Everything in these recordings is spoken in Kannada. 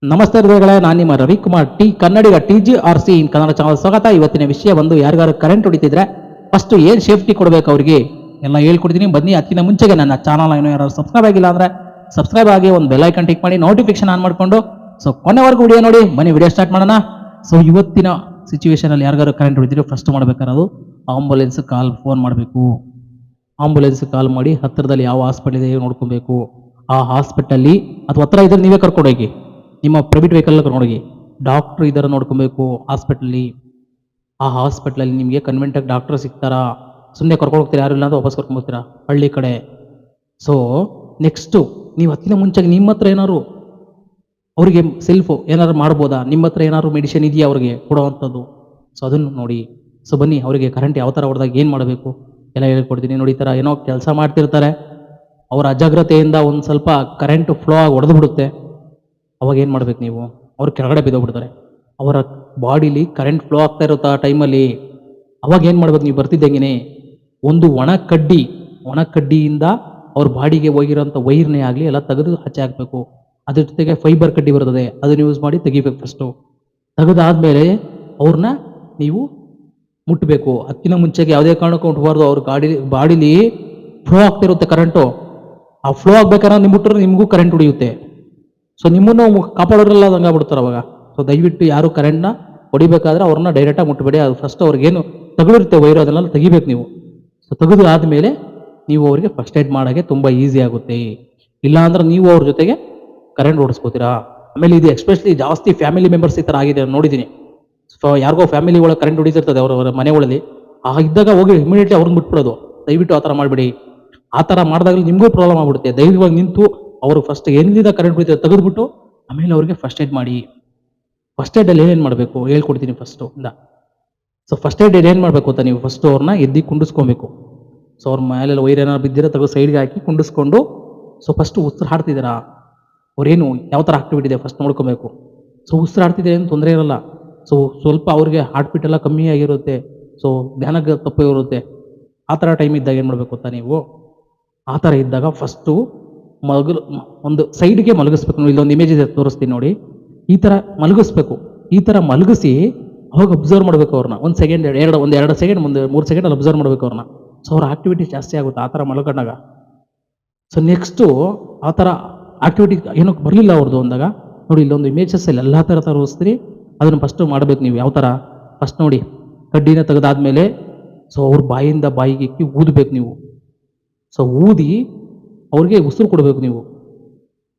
ನಮಸ್ತೆ ಹೃದಯಗಳೇ, ನಾನು ನಿಮ್ಮ ರವಿಕುಮಾರ್ ಟಿ ಕನ್ನಡಿಗ TGRC ಇನ್ ಕನ್ನಡ ಚಾನಲ್ ಸ್ವಾಗತ. ಇವತ್ತಿನ ವಿಷಯ ಬಂದು ಯಾರಿಗಾರು ಕರೆಂಟ್ ಹೊಡಿತಿದ್ರೆ ಫಸ್ಟ್ ಏನ್ ಸೇಫ್ಟಿ ಕೊಡಬೇಕು ಅವ್ರಿಗೆ ಎಲ್ಲ ಹೇಳ್ಕೊಡ್ತೀನಿ. ಬನ್ನಿ. ಅದಕ್ಕಿಂತ ಮುಂಚೆಗೆ ನನ್ನ ಚಾನಲ್ ಏನೋ ಯಾರು ಸಬ್ಸ್ಕ್ರೈಬ್ ಆಗಿಲ್ಲ ಅಂದ್ರೆ ಸಬ್ಸ್ಕ್ರೈಬ್ ಆಗಿ ಒಂದು ಬೆಲ್ ಐಕನ್ ಟಿಕ್ ಮಾಡಿ ನೋಟಿಫಿಕೇಶನ್ ಆನ್ ಮಾಡ್ಕೊಂಡು ಕೊನೆವರೆಗೂ ವಿಡಿಯೋ ನೋಡಿ. ಬನ್ನಿ ವಿಡಿಯೋ ಸ್ಟಾರ್ಟ್ ಮಾಡೋಣ. ಇವತ್ತಿನ ಸಿಚುವೇಶನ್ ಅಲ್ಲಿ ಯಾರಿಗಾರು ಕರೆಂಟ್ ಹೊಡಿತಿದ್ರೆ ಫಸ್ಟ್ ಮಾಡ್ಬೇಕಾರದು ಆಂಬುಲೆನ್ಸ್ ಫೋನ್ ಮಾಡಬೇಕು. ಆಂಬುಲೆನ್ಸ್ ಕಾಲ್ ಮಾಡಿ ಹತ್ತಿರದಲ್ಲಿ ಯಾವ ಹಾಸ್ಪಿಟಲ್ ಇದೆ ನೋಡ್ಕೊಬೇಕು. ಆ ಹಾಸ್ಪಿಟಲ್ಲಿ ಅಥವಾ ಹತ್ರ ಇದ್ರೆ ನೀವೇ ಕರ್ಕೊಂಡೋಗಿ, ನಿಮ್ಮ ಪ್ರೈವೇಟ್ ವೆಹಿಕಲ್ ಕರ್ಕೊಂಡೋಗಿ. ಡಾಕ್ಟ್ರ್ ಇದರ ನೋಡ್ಕೊಬೇಕು ಹಾಸ್ಪಿಟಲ್ಲಿ. ಆ ಹಾಸ್ಪಿಟ್ಲಲ್ಲಿ ನಿಮಗೆ ಕನ್ವೆಂಟಾಗಿ ಡಾಕ್ಟರ್ ಸಿಗ್ತಾರಾ? ಸುಮ್ಮನೆ ಕರ್ಕೊಂಡು ಹೋಗ್ತೀರಾ? ಯಾರು ಇಲ್ಲ ಅಂದ್ರೆ ವಾಪಸ್ ಕರ್ಕೊಂಡು ಹೋಗ್ತೀರಾ ಹಳ್ಳಿ ಕಡೆ. ನೆಕ್ಸ್ಟು ನೀವು ಹತ್ತಿನ ಮುಂಚೆಗೆ ನಿಮ್ಮ ಹತ್ರ ಏನಾದ್ರು ಅವರಿಗೆ ಸೆಲ್ಫು ಏನಾದ್ರು ಮಾಡ್ಬೋದಾ? ನಿಮ್ಮ ಹತ್ರ ಏನಾದ್ರು ಮೆಡಿಸಿನ್ ಇದೆಯಾ ಅವ್ರಿಗೆ ಕೊಡೋವಂಥದ್ದು? ಅದನ್ನು ನೋಡಿ. ಬನ್ನಿ, ಅವರಿಗೆ ಕರೆಂಟ್ ಯಾವ ಥರ ಹೊಡೆದಾಗ ಏನು ಮಾಡಬೇಕು ಎಲ್ಲ ಹೇಳ್ಕೊಡ್ತೀನಿ ನೋಡಿ. ಈ ಥರ ಏನೋ ಕೆಲಸ ಮಾಡ್ತಿರ್ತಾರೆ, ಅವರ ಅಜಾಗ್ರತೆಯಿಂದ ಒಂದು ಸ್ವಲ್ಪ ಕರೆಂಟ್ ಫ್ಲೋ ಆಗಿ ಹೊಡೆದು ಬಿಡುತ್ತೆ. ಅವಾಗ ಏನು ಮಾಡ್ಬೇಕು ನೀವು? ಅವ್ರು ಕೆಳಗಡೆ ಬಿದ್ದೋಗ್ಬಿಡ್ತಾರೆ. ಅವರ ಬಾಡಿಲಿ ಕರೆಂಟ್ ಫ್ಲೋ ಆಗ್ತಾ ಇರುತ್ತೆ ಆ ಟೈಮಲ್ಲಿ. ಅವಾಗ ಏನು ಮಾಡ್ಬೇಕು ನೀವು? ಬರ್ತಿದ್ದಂಗೆ ಒಂದು ಒಣ ಕಡ್ಡಿಯಿಂದ ಅವ್ರ ಬಾಡಿಗೆ ಹೋಗಿರೋಂಥ ವೈರ್ನೇ ಆಗಲಿ ಎಲ್ಲ ತೆಗೆದು ಹಚ್ಚಿ ಹಾಕಬೇಕು. ಅದ್ರ ಜೊತೆಗೆ ಫೈಬರ್ ಕಡ್ಡಿ ಬರ್ತದೆ, ಅದನ್ನು ಯೂಸ್ ಮಾಡಿ ತೆಗಿಬೇಕು. ಫಸ್ಟು ತೆಗೆದಾದ್ಮೇಲೆ ಅವ್ರನ್ನ ನೀವು ಮುಟ್ಟಬೇಕು. ಅದಕ್ಕಿಂತ ಮುಂಚೆಗೆ ಯಾವುದೇ ಕಾರಣಕ್ಕೂ ಮುಟ್ಬಾರ್ದು. ಅವ್ರ ಬಾಡಿಲಿ ಫ್ಲೋ ಆಗ್ತಿರುತ್ತೆ ಕರೆಂಟು. ಆ ಫ್ಲೋ ಆಗ್ಬೇಕಾದ್ರೆ ನೀವು ಮುಟ್ಟರೆ ನಿಮಗೂ ಕರೆಂಟ್ ಹೊಡಿಯುತ್ತೆ. ನಿಮ್ಮನ್ನು ಕಾಪಾಡೋರೆಲ್ಲ ಹಂಗಾಗ್ಬಿಡ್ತಾರೆ ಅವಾಗ. ದಯವಿಟ್ಟು ಯಾರು ಕರೆಂಟ್ನ ಹೊಡಿಬೇಕಾದ್ರೆ ಅವ್ರನ್ನ ಡೈರೆಕ್ಟಾಗಿ ಮುಟ್ಟಬೇಡಿ. ಅದು ಫಸ್ಟ್ ಅವ್ರಿಗೇನು ತಗುಲಿರುತ್ತೆ ವೈರು ಅದನ್ನೆಲ್ಲ ತೆಗಿಬೇಕು ನೀವು. ತೆಗೆದು ಆದಮೇಲೆ ನೀವು ಅವರಿಗೆ ಫಸ್ಟ್ ಏಡ್ ಮಾಡೋಕ್ಕೆ ತುಂಬ ಈಸಿ ಆಗುತ್ತೆ. ಇಲ್ಲಾಂದ್ರೆ ನೀವು ಅವ್ರ ಜೊತೆಗೆ ಕರೆಂಟ್ ಓಡಿಸ್ಕೋತೀರಾ. ಆಮೇಲೆ ಇದು ಎಸ್ಪೆಷಲಿ ಜಾಸ್ತಿ ಫ್ಯಾಮಿಲಿ ಮೆಂಬರ್ಸ್ ಈ ಥರ ಆಗಿದೆ ನೋಡಿದ್ದೀನಿ. ಯಾರಿಗೋ ಫ್ಯಾಮಿಲಿ ಒಳಗೆ ಕರೆಂಟ್ ಹೊಡಿತಿರ್ತದೆ ಅವರವರ ಮನೆ ಒಳಗೆ. ಇದ್ದಾಗ ಹೋಗಿ ಇಮಿಡಿಯೇಟ್ಲಿ ಅವ್ರನ್ನ ಬಿಟ್ಬಿಡೋದು. ದಯವಿಟ್ಟು ಆ ಥರ ಮಾಡಬೇಡಿ. ಆ ಥರ ಮಾಡಿದಾಗಲೂ ನಿಮಗೂ ಪ್ರಾಬ್ಲಮ್ ಆಗ್ಬಿಡುತ್ತೆ. ಧೈರ್ಯವಾಗಿ ನಿಂತು ಅವರು ಫಸ್ಟ್ ಎಲ್ಲಿಂದ ಕರೆಂಟ್ ಹೊಡಿತಾರೆ ತೆಗೆದುಬಿಟ್ಟು ಆಮೇಲೆ ಅವ್ರಿಗೆ ಫಸ್ಟ್ ಏಡ್ ಮಾಡಿ. ಫಸ್ಟ್ ಏಡಲ್ಲಿ ಏನೇನು ಮಾಡಬೇಕು ಹೇಳ್ಕೊಡ್ತೀನಿ ಫಸ್ಟು ಇಂದ. ಫಸ್ಟ್ ಏಡ್ ಏನು ಮಾಡಬೇಕು ಅಂತ, ನೀವು ಫಸ್ಟು ಅವ್ರನ್ನ ಎದ್ದು ಕುಂಡಿಸ್ಕೊಬೇಕು. ಅವ್ರ ಮೇಲೆಲ್ಲ ವೈರ್ ಏನಾದ್ರು ಬಿದ್ದಿರೋ ತೆಗೆದು ಸೈಡ್ಗೆ ಹಾಕಿ ಕುಂಡಿಸ್ಕೊಂಡು ಫಸ್ಟು ಉಸಿರಾಡ್ತಿದ್ದೀರಾ, ಅವ್ರೇನು ಯಾವ ಥರ ಆಕ್ಟಿವಿಟಿ ಇದೆ ಫಸ್ಟ್ ನೋಡ್ಕೊಬೇಕು. ಉಸಿರಾಡ್ತಿದೆ ಏನು ತೊಂದರೆ ಇರಲ್ಲ. ಸ್ವಲ್ಪ ಅವ್ರಿಗೆ ಹಾರ್ಟ್ ಬೀಟ್ ಎಲ್ಲ ಕಮ್ಮಿ ಆಗಿರುತ್ತೆ. ಧ್ಯಾನ ತಪ್ಪು ಇರುತ್ತೆ. ಆ ಥರ ಟೈಮ್ ಇದ್ದಾಗ ಏನು ಮಾಡಬೇಕು ಅಂತ ನೀವು? ಆ ಥರ ಇದ್ದಾಗ ಫಸ್ಟು ಒಂದು ಸೈಡ್ಗೆ ಮಲಗಿಸ್ಬೇಕು. ಇಲ್ಲೊಂದು ಇಮೇಜ್ ಇದೆ ತೋರಿಸ್ತೀನಿ ನೋಡಿ. ಈ ಥರ ಮಲಗಿಸ್ಬೇಕು. ಈ ಥರ ಮಲಗಿಸಿ ಅವಾಗ ಅಬ್ಸರ್ವ್ ಮಾಡಬೇಕು ಅವ್ರನ್ನ. ಒಂದು ಸೆಕೆಂಡ್ ಎರಡು ಸೆಕೆಂಡ್ ಮುಂದೆ 3 ಸೆಕೆಂಡಲ್ಲಿ ಅಬ್ಸರ್ವ್ ಮಾಡಬೇಕು ಅವ್ರನ್ನ. ಅವ್ರ ಆಕ್ಟಿವಿಟಿ ಜಾಸ್ತಿ ಆಗುತ್ತೆ ಆ ಥರ ಮಲ್ಕೊಂಡಾಗ. ನೆಕ್ಸ್ಟು ಆ ಥರ ಆಕ್ಟಿವಿಟಿ ಏನಕ್ಕೆ ಬರಲಿಲ್ಲ ಅವ್ರದ್ದು ಅಂದಾಗ ನೋಡಿ, ಇಲ್ಲೊಂದು ಇಮೇಜಸ್ಸಲ್ಲಿ ಎಲ್ಲ ಥರ ತೋರಿಸ್ತೀರಿ. ಅದನ್ನು ಫಸ್ಟು ಮಾಡಬೇಕು ನೀವು. ಯಾವ ಥರ ಫಸ್ಟ್ ನೋಡಿ, ಕಡ್ಡಿನ ತೆಗೆದಾದ್ಮೇಲೆ ಅವ್ರ ಬಾಯಿಂದ ಬಾಯಿಗೆ ಇಕ್ಕಿ ಊದಬೇಕು ನೀವು. ಊದಿ ಅವ್ರಿಗೆ ಉಸಿರು ಕೊಡಬೇಕು ನೀವು.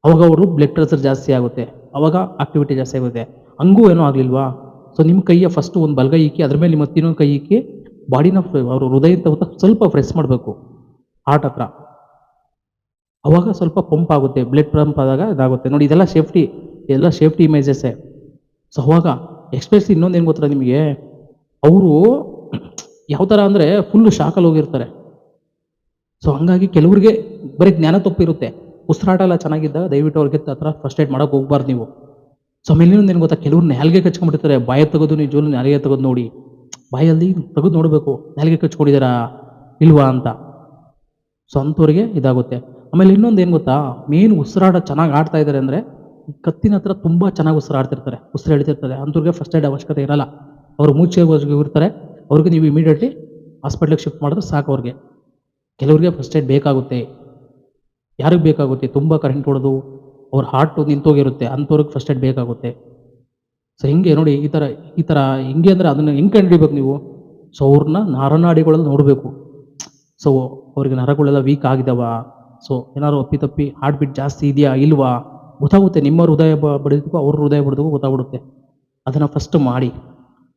ಅವಾಗ ಅವರು ಬ್ಲಡ್ ಪ್ರೆಷರ್ ಜಾಸ್ತಿ ಆಗುತ್ತೆ, ಅವಾಗ ಆಕ್ಟಿವಿಟಿ ಜಾಸ್ತಿ ಆಗುತ್ತೆ. ಹಂಗೂ ಏನೂ ಆಗಲಿಲ್ವಾ? ನಿಮ್ಮ ಕೈಯ ಫಸ್ಟು ಒಂದು ಬಲಗೈ ಇಕ್ಕಿ ಅದ್ರ ಮೇಲೆ ನಿಮ್ಮ ಇನ್ನೊಂದು ಕೈ ಇಕ್ಕಿ ಬಾಡಿನ ಅವರು ಹೃದಯ ಸ್ವಲ್ಪ ಪ್ರೆಸ್ ಮಾಡಬೇಕು ಹಾರ್ಟ್ ಹತ್ರ. ಅವಾಗ ಸ್ವಲ್ಪ ಪಂಪ್ ಆಗುತ್ತೆ, ಬ್ಲಡ್ ಪಂಪ್ ಆದಾಗ ಇದಾಗುತ್ತೆ ನೋಡಿ. ಇದೆಲ್ಲ ಸೇಫ್ಟಿ ಇಮೇಜಸ್ಸೇ. ಅವಾಗ ಎಕ್ಸ್ಪೆಷಲಿ ಇನ್ನೊಂದು ಏನು ಗೊತ್ತಾ ನಿಮಗೆ, ಅವರು ಯಾವ ಥರ ಅಂದರೆ ಫುಲ್ಲು ಶಾಕಲ್ಲಿ ಹೋಗಿರ್ತಾರೆ. ಹಂಗಾಗಿ ಕೆಲವ್ರಿಗೆ ಬರೀ ಜ್ಞಾನ ತಪ್ಪಿರುತ್ತೆ. ಉಸಿರಾಟ ಎಲ್ಲ ಚೆನ್ನಾಗಿದ್ದಾಗ ದಯವಿಟ್ಟು ಅವ್ರಿಗೆ ಹತ್ರ ಫಸ್ಟ್ ಏಡ್ ಮಾಡೋಕೆ ಹೋಗ್ಬಾರ್ದು ನೀವು. ಆಮೇಲೆ ಇನ್ನೊಂದು ಏನು ಗೊತ್ತಾ, ಕೆಲವ್ರು ನಾಲ್ಗೆ ಕಚ್ಕೊಂಡ್ಬಿಡ್ತಾರೆ. ಬಾಯ ತೆಗೆದು ನಿಜವಲ್ಲೂ ನಾಲಿಗೆ ತೆಗೆದು ನೋಡಿ, ಬಾಯಲ್ಲಿ ತೆಗೆದು ನೋಡಬೇಕು ನಾಲಿಗೆ ಕಚ್ಕೊಂಡಿದ್ದಾರಾ ಇಲ್ವಾ ಅಂತ. ಅಂಥವ್ರಿಗೆ ಇದಾಗುತ್ತೆ. ಆಮೇಲೆ ಇನ್ನೊಂದು ಏನು ಗೊತ್ತಾ, ಮೇನ್ ಉಸಿರಾಟ ಚೆನ್ನಾಗಿ ಆಡ್ತಾ ಇದ್ದಾರೆ ಅಂದರೆ ಕತ್ತಿನ ಹತ್ರ ತುಂಬ ಚೆನ್ನಾಗಿ ಉಸಿರಾಡ್ತಿರ್ತಾರೆ, ಉಸಿರು ಎಳಿತಿರ್ತಾರೆ. ಅಂಥವ್ರಿಗೆ ಫಸ್ಟ್ ಏಡ್ ಅವಶ್ಯಕತೆ ಇರಲ್ಲ. ಅವರು ಮೂಚೆ ಇರ್ತಾರೆ. ಅವ್ರಿಗೆ ನೀವು ಇಮಿಡಿಯೇಟ್ಲಿ ಹಾಸ್ಪಿಟ್ಲಿಗೆ ಶಿಫ್ಟ್ ಮಾಡಿದ್ರೆ ಸಾಕು. ಅವ್ರಿಗೆ ಕೆಲವ್ರಿಗೆ ಫಸ್ಟ್ ಏಡ್ ಬೇಕಾಗುತ್ತೆ. ಯಾರಿಗೆ ಬೇಕಾಗುತ್ತೆ? ತುಂಬ ಕರೆಂಟ್ ಹೊಡೆದು ಅವ್ರ ಹಾರ್ಟು ನಿಂತೋಗಿರುತ್ತೆ, ಅಂಥವ್ರಿಗೆ ಫಸ್ಟ್ ಏಡ್ ಬೇಕಾಗುತ್ತೆ. ಹಿಂಗೆ ನೋಡಿ, ಈ ಥರ ಹಿಂಗೆ ಅಂದರೆ ಅದನ್ನು ಹೆಂಗೆ ಕಂಡುಹಿಡಿಬೇಕು ನೀವು? ಅವ್ರನ್ನ ನರನಾಡಿಗಳಲ್ಲಿ ನೋಡಬೇಕು. ಅವ್ರಿಗೆ ನರಗಳೆಲ್ಲ ವೀಕ್ ಆಗಿದಾವ, ಏನಾದ್ರು ಅಪ್ಪಿತಪ್ಪಿ ಹಾರ್ಟ್ ಬೀಟ್ ಜಾಸ್ತಿ ಇದೆಯಾ ಇಲ್ವಾ ಗೊತ್ತಾಗುತ್ತೆ. ನಿಮ್ಮ ಹೃದಯ ಬಡಿದಕ್ಕೂ ಅವ್ರ ಹೃದಯ ಬಡಿದಕ್ಕೂ ಗೊತ್ತಾಗ್ಬಿಡುತ್ತೆ. ಅದನ್ನು ಫಸ್ಟ್ ಮಾಡಿ,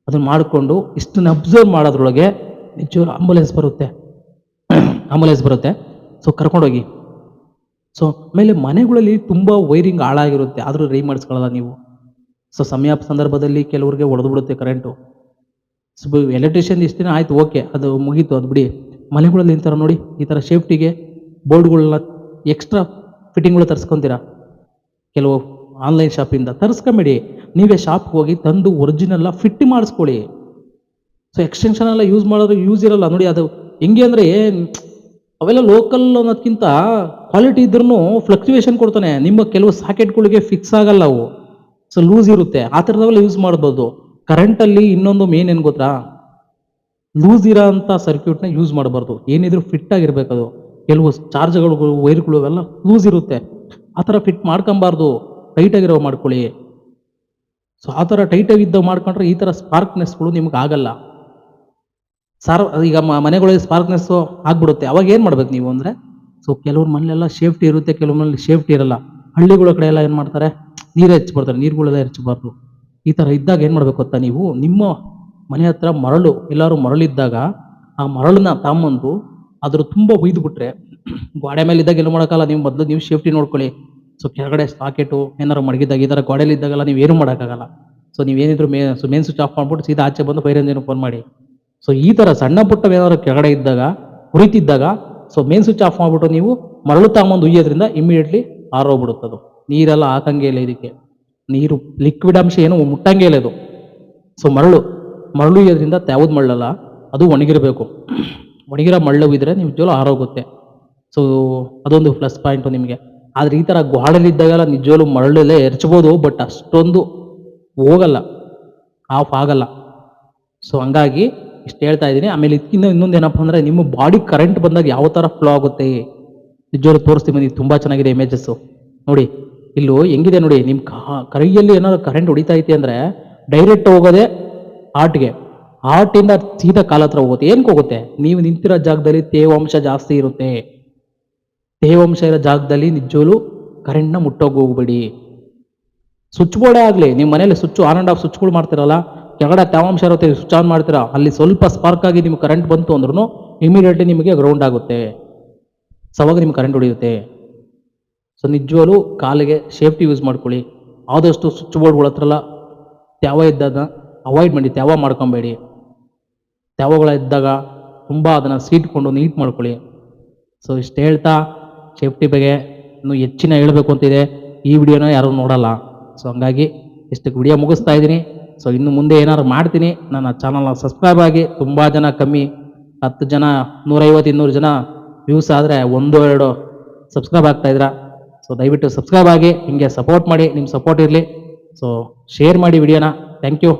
ಅದನ್ನು ಮಾಡಿಕೊಂಡು ಇಷ್ಟನ್ನು ಅಬ್ಸರ್ವ್ ಮಾಡೋದ್ರೊಳಗೆ ನಿಜವಾಗ್ಲೂ ಆಂಬುಲೆನ್ಸ್ ಬರುತ್ತೆ. ಕರ್ಕೊಂಡೋಗಿ. ಆಮೇಲೆ ಮನೆಗಳಲ್ಲಿ ತುಂಬ ವೈರಿಂಗ್ ಹಾಳಾಗಿರುತ್ತೆ, ಆದರೂ ರೈ ಮಾಡಿಸ್ಕೊಳ್ಳಲ್ಲ ನೀವು. ಸಂದರ್ಭದಲ್ಲಿ ಕೆಲವ್ರಿಗೆ ಹೊಡೆದು ಬಿಡುತ್ತೆ ಕರೆಂಟು. ಎಲೆಕ್ಟ್ರಿಷಿಯನ್ ಇಷ್ಟು ದಿನ ಆಯಿತು, ಓಕೆ, ಅದು ಮುಗೀತು, ಅದು ಬಿಡಿ. ಮನೆಗಳಲ್ಲಿ ಈ ಥರ ನೋಡಿ, ಈ ಥರ ಸೇಫ್ಟಿಗೆ ಬೋರ್ಡ್ಗಳನ್ನ ಎಕ್ಸ್ಟ್ರಾ ಫಿಟ್ಟಿಂಗ್ಗಳು ತರಿಸ್ಕೊತೀರಾ. ಕೆಲವು ಆನ್ಲೈನ್ ಶಾಪಿಂದ ತರಿಸ್ಕೊಂಬೇಡಿ, ನೀವೇ ಶಾಪ್ಗೆ ಹೋಗಿ ತಂದು ಒರಿಜಿನಲ್ಲ ಫಿಟ್ ಮಾಡಿಸ್ಕೊಳ್ಳಿ. ಎಕ್ಸ್ಟೆನ್ಷನ್ ಎಲ್ಲ ಯೂಸ್ ಮಾಡೋದು ಯೂಸ್ ಇರಲ್ಲ ನೋಡಿ. ಅದು ಹೆಂಗೆ ಅಂದರೆ ಅವೆಲ್ಲ ಲೋಕಲ್ ಅನ್ನೋದಕ್ಕಿಂತ ಕ್ವಾಲಿಟಿ ಇದ್ರೂ ಫ್ಲಕ್ಚುಯೇಷನ್ ಕೊಡ್ತಾನೆ. ನಿಮ್ಮ ಕೆಲವು ಸಾಕೆಟ್ಗಳಿಗೆ ಫಿಕ್ಸ್ ಆಗಲ್ಲ ಅವು. ಸೊ ಲೂಸ್ ಇರುತ್ತೆ, ಆ ಥರದವೆಲ್ಲ ಯೂಸ್ ಮಾಡ್ಬೋದು. ಕರೆಂಟಲ್ಲಿ ಇನ್ನೊಂದು ಮೇನ್ ಏನು ಗೊತ್ತಾ, ಲೂಸ್ ಇರೋ ಅಂಥ ಸರ್ಕ್ಯೂಟ್ನ ಯೂಸ್ ಮಾಡಬಾರ್ದು. ಏನಿದ್ರು ಫಿಟ್ ಆಗಿರ್ಬೇಕು ಅದು. ಕೆಲವು ಚಾರ್ಜ್ಗಳು ವೈರ್ಗಳು ಅವೆಲ್ಲ ಲೂಸ್ ಇರುತ್ತೆ, ಆ ಥರ ಫಿಟ್ ಮಾಡ್ಕೊಬಾರ್ದು, ಟೈಟ್ ಆಗಿರೋ ಮಾಡ್ಕೊಳ್ಳಿ. ಸೊ ಆ ಥರ ಟೈಟ್ ಆಗಿದ್ದ ಮಾಡ್ಕೊಂಡ್ರೆ ಈ ಥರ ಸ್ಪಾರ್ಕ್ನೆಸ್ಗಳು ನಿಮ್ಗೆ ಆಗಲ್ಲ. ಈಗ ಮನೆಗಳಲ್ಲಿ ಸ್ಪಾರ್ಕ್ನೆಸ್ಸು ಆಗ್ಬಿಡುತ್ತೆ. ಅವಾಗ ಏನು ಮಾಡ್ಬೇಕು ನೀವು ಅಂದರೆ, ಸೊ ಕೆಲವ್ರ ಮನೇಲೆಲ್ಲ ಸೇಫ್ಟಿ ಇರುತ್ತೆ, ಕೆಲವ್ರ ಮನೇಲಿ ಸೇಫ್ಟಿ ಇರಲ್ಲ. ಹಳ್ಳಿಗಳ ಕಡೆ ಎಲ್ಲ ಏನು ಮಾಡ್ತಾರೆ, ನೀರು ಹೆಚ್ಚಿಬಿಡ್ತಾರೆ, ನೀರುಗಳೆಲ್ಲ ಹೆಚ್ಚಬಾರ್ದು. ಈ ಥರ ಇದ್ದಾಗ ಏನು ಮಾಡಬೇಕು ಗೊತ್ತಾ, ನೀವು ನಿಮ್ಮ ಮನೆ ಹತ್ರ ಮರಳು ಎಲ್ಲರೂ ಮರಳಿದ್ದಾಗ ಆ ಮರಳನ್ನ ತಾಂಬಂದು ಅದ್ರ ತುಂಬ ಒಯ್ದು ಬಿಟ್ರೆ, ಗೋಡೆ ಮೇಲೆ ಇದ್ದಾಗ ಏನು ಮಾಡೋಕ್ಕಲ್ಲ, ನೀವು ಮೊದಲು ನೀವು ಸೇಫ್ಟಿ ನೋಡ್ಕೊಳ್ಳಿ. ಸೊ ಕೆಳಗಡೆ ಸಾಕೆಟು ಏನಾರು ಮಡಗಿದ್ದಾಗ ಈ ಥರ ಗೋಡೆಯಲ್ಲಿ ಇದ್ದಾಗೆಲ್ಲ ನೀವು ಏನು ಮಾಡೋಕ್ಕಾಗಲ್ಲ. ಸೊ ನೀವೇನಿದ್ರು ಮೇನ್ ಸ್ವಿಚ್ ಆಫ್ ಮಾಡ್ಬಿಟ್ಟು ಸೀದಾ ಆಚೆ ಬಂದು ಫೈರ್ ಇಂಜಿನ್ ಫೋನ್ ಮಾಡಿ. ಸೊ ಈ ಥರ ಸಣ್ಣ ಪುಟ್ಟ ಏನಾದ್ರು ಕೆಳಗಡೆ ಇದ್ದಾಗ ಉರಿತಿದ್ದಾಗ, ಸೊ ಮೇನ್ ಸ್ವಿಚ್ ಆಫ್ ಮಾಡಿಬಿಟ್ಟು ನೀವು ಮರಳು ತಾಂಬಂದು ಉಯ್ಯೋದ್ರಿಂದ ಇಮಿಡಿಯೇಟ್ಲಿ ಆರೋಗ್ಬಿಡುತ್ತದು. ನೀರೆಲ್ಲ ಹಾಕಂಗೆ ಇಲ್ಲ ಇದಕ್ಕೆ, ನೀರು ಲಿಕ್ವಿಡ್ ಅಂಶ ಏನು ಮುಟ್ಟಂಗೆ ಇಲ್ಲ ಇದು. ಸೊ ಮರಳು ಉಯ್ಯೋದ್ರಿಂದ ಯಾವ್ದು ಮಳ್ಳಲ್ಲ, ಅದು ಒಣಗಿರಬೇಕು. ಒಣಗಿರೋ ಮಳ್ಳು ಇದ್ರೆ ನೀವು ನಿಜವೂ ಆರೋಗುತ್ತೆ. ಸೊ ಅದೊಂದು ಪ್ಲಸ್ ಪಾಯಿಂಟು ನಿಮಗೆ. ಆದರೆ ಈ ಥರ ಗೋಡಲಿದ್ದಾಗೆಲ್ಲ ನಿಜವೂ ಮರಳಲ್ಲೇ ಎರಚ್ಬೋದು, ಬಟ್ ಅಷ್ಟೊಂದು ಹೋಗಲ್ಲ, ಆಫ್ ಆಗಲ್ಲ. ಸೊ ಹಂಗಾಗಿ ಇಷ್ಟು ಹೇಳ್ತಾ ಇದ್ದೀನಿ. ಆಮೇಲೆ ಇನ್ನೊಂದು ಏನಪ್ಪ ಅಂದರೆ, ನಿಮ್ಮ ಬಾಡಿ ಕರೆಂಟ್ ಬಂದಾಗ ಯಾವ ಥರ ಫ್ಲೋ ಆಗುತ್ತೆ ನಿಜವೂ ತೋರಿಸ್ತೀನಿ ಬನ್ನಿ. ತುಂಬ ಚೆನ್ನಾಗಿದೆ ಇಮೇಜಸ್ಸು ನೋಡಿ. ಇಲ್ಲೂ ಹೆಂಗಿದೆ ನೋಡಿ, ನಿಮ್ಮ ಕೈಯಲ್ಲಿ ಏನಾದ್ರು ಕರೆಂಟ್ ಹೊಡಿತಾ ಐತಿ ಅಂದರೆ ಡೈರೆಕ್ಟ್ ಹೋಗೋದೆ ಹಾರ್ಟ್ಗೆ, ಹಾರ್ಟಿಂದ ಸೀದಾ ಕಾಲ ಹತ್ರ ಹೋಗುತ್ತೆ. ಏನಕ್ಕೆ ಹೋಗುತ್ತೆ, ನೀವು ನಿಂತಿರೋ ಜಾಗದಲ್ಲಿ ತೇವಾಂಶ ಜಾಸ್ತಿ ಇರುತ್ತೆ. ತೇವಾಂಶ ಇರೋ ಜಾಗದಲ್ಲಿ ನಿಜವೂ ಕರೆಂಟ್ನ ಮುಟ್ಟೋಗಿ ಹೋಗ್ಬೇಡಿ. ಸ್ವಿಚ್ ಬೋರ್ಡೇ ಆಗಲಿ, ನಿಮ್ಮ ಮನೇಲಿ ಸ್ವಿಚ್ ಆನ್ ಆ್ಯಂಡ್ ಆಫ್ ಸ್ವಿಚ್ಗಳು ಮಾಡ್ತಿರಲ್ಲ, ಕೆಳಗಡೆ ತೇವಾಂಶ ಇರುತ್ತೆ, ಸ್ವಿಚ್ ಆನ್ ಮಾಡ್ತೀರಾ, ಅಲ್ಲಿ ಸ್ವಲ್ಪ ಸ್ಪಾರ್ಕ್ ಆಗಿ ನಿಮ್ಗೆ ಕರೆಂಟ್ ಬಂತು ಅಂದ್ರೂ ಇಮಿಡಿಯೇಟ್ಲಿ ನಿಮಗೆ ಗ್ರೌಂಡ್ ಆಗುತ್ತೆ. ಸೊ ಅವಾಗ ನಿಮ್ಗೆ ಕರೆಂಟ್ ಹೊಡೆಯುತ್ತೆ. ಸೊ ನಿಜವೂ ಕಾಲಿಗೆ ಸೇಫ್ಟಿ ಯೂಸ್ ಮಾಡ್ಕೊಳ್ಳಿ. ಆದಷ್ಟು ಸ್ವಿಚ್ ಬೋರ್ಡ್ಗಳ ಹತ್ರಲ್ಲ ತ್ಯಾವ ಇದ್ದಾಗ ಅವಾಯ್ಡ್ ಮಾಡಿ, ತ್ಯಾವ ಮಾಡ್ಕೊಬೇಡಿ. ತ್ಯಾವಗಳ ಇದ್ದಾಗ ತುಂಬ ಅದನ್ನು ಸೀಟ್ಕೊಂಡು ನೀಟ್ ಮಾಡ್ಕೊಳ್ಳಿ. ಸೊ ಇಷ್ಟು ಹೇಳ್ತಾ, ಸೇಫ್ಟಿ ಬಗ್ಗೆ ಇನ್ನೂ ಹೆಚ್ಚಿನ ಹೇಳಬೇಕು ಅಂತಿದೆ, ಈ ವಿಡಿಯೋನ ಯಾರೂ ನೋಡಲ್ಲ. ಸೊ ಹಂಗಾಗಿ ಇಷ್ಟಕ್ಕೆ ವಿಡಿಯೋ ಮುಗಿಸ್ತಾ ಇದ್ದೀನಿ. ಸೊ ಇನ್ನು ಮುಂದೆ ಏನಾದ್ರು ಮಾಡ್ತೀನಿ. ನನ್ನ ಚಾನಲ್ನ ಸಬ್ಸ್ಕ್ರೈಬ್ ಆಗಿ. ತುಂಬ ಜನ ಕಮ್ಮಿ, 10 ಜನ, 150-200 ಜನ ವ್ಯೂಸ್ ಆದರೆ 1-2 ಸಬ್ಸ್ಕ್ರೈಬ್ ಆಗ್ತಾಯಿದ್ರ. ಸೊ ದಯವಿಟ್ಟು ಸಬ್ಸ್ಕ್ರೈಬ್ ಆಗಿ, ಹಿಂಗೆ ಸಪೋರ್ಟ್ ಮಾಡಿ. ನಿಮ್ಮ ಸಪೋರ್ಟ್ ಇರಲಿ. ಸೊ ಶೇರ್ ಮಾಡಿ ವಿಡಿಯೋನ. Thank you.